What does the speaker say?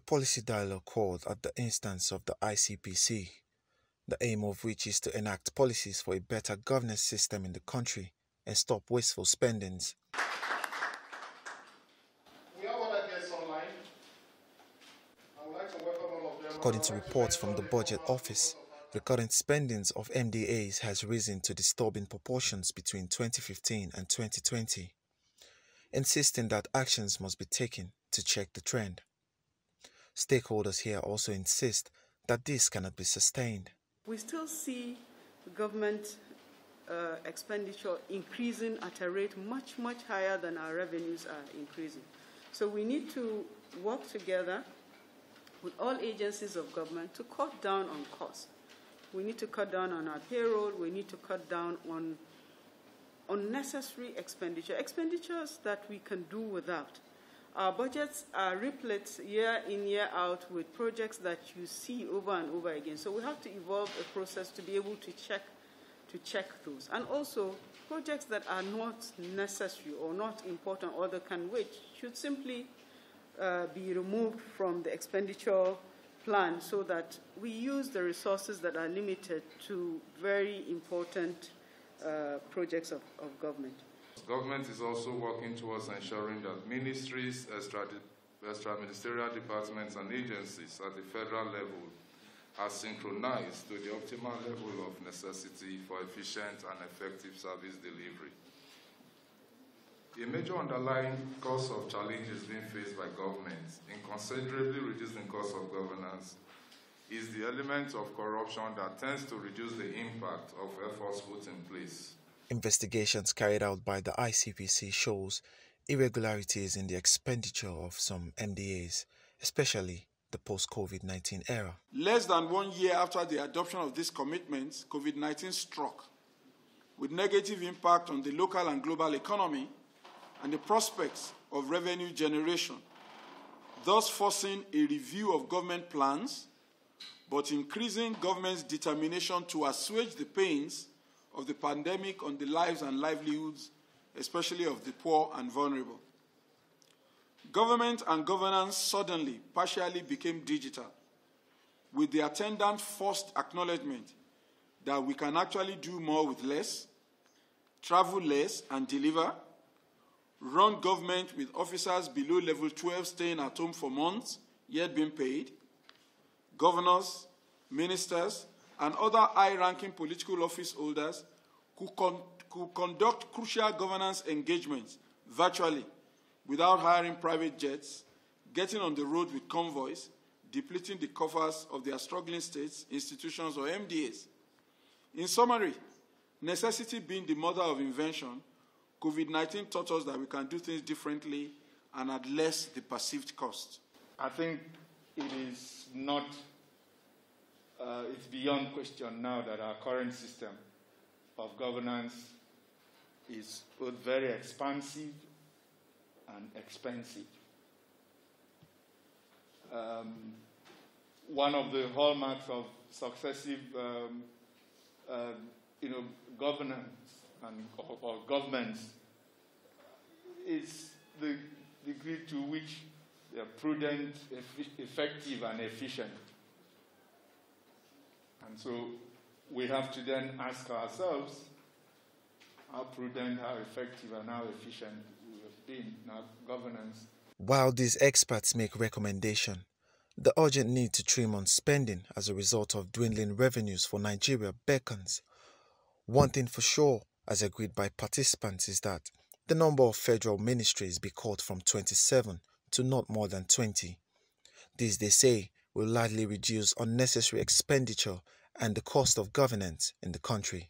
policy dialogue called at the instance of the ICPC, the aim of which is to enact policies for a better governance system in the country and stop wasteful spendings. We have other guests online. I would like to welcome all of them. According to reports from the Budget Office, the current spendings of MDAs has risen to disturbing proportions between 2015 and 2020, insisting that actions must be taken to check the trend. Stakeholders here also insist that this cannot be sustained. We still see government expenditure increasing at a rate much higher than our revenues are increasing. So we need to work together with all agencies of government to cut down on costs. We need to cut down on our payroll. We need to cut down on unnecessary expenditures that we can do without. Our budgets are replete year in, year out with projects that you see over and over again. So we have to evolve a process to be able to check those. And also, projects that are not necessary or not important or that can wait should simply be removed from the expenditure plan so that we use the resources that are limited to very important projects of government. Government is also working towards ensuring that ministries, extra-ministerial departments and agencies at the federal level are synchronized to the optimal level of necessity for efficient and effective service delivery. A major underlying cause of challenges being faced by governments in considerably reducing cost of governance is the element of corruption that tends to reduce the impact of efforts put in place. Investigations carried out by the ICPC shows irregularities in the expenditure of some MDAs, especially the post-COVID-19 era. Less than 1 year after the adoption of these commitments, COVID-19 struck, with negative impact on the local and global economy and the prospects of revenue generation, thus forcing a review of government plans, but increasing government's determination to assuage the pains of the pandemic on the lives and livelihoods, especially of the poor and vulnerable. Government and governance suddenly, partially became digital, with the attendant forced acknowledgement that we can actually do more with less, travel less and deliver, run government with officers below level 12 staying at home for months, yet being paid, governors, ministers, and other high-ranking political office holders who conduct crucial governance engagements virtually without hiring private jets, getting on the road with convoys, depleting the coffers of their struggling states, institutions, or MDAs. In summary, necessity being the mother of invention, COVID-19 taught us that we can do things differently and at less the perceived cost. I think it is not it's beyond question now that our current system of governance is both very expansive and expensive. One of the hallmarks of successive governance or governments is the degree to which they are prudent, effective, and efficient. And so we have to then ask ourselves how prudent, how effective, and how efficient we have been in our governance. While these experts make recommendation, the urgent need to trim on spending as a result of dwindling revenues for Nigeria beckons. One thing for sure, as agreed by participants, is that the number of federal ministries be cut from 27 to not more than 20. This, they say, will largely reduce unnecessary expenditure and the cost of governance in the country.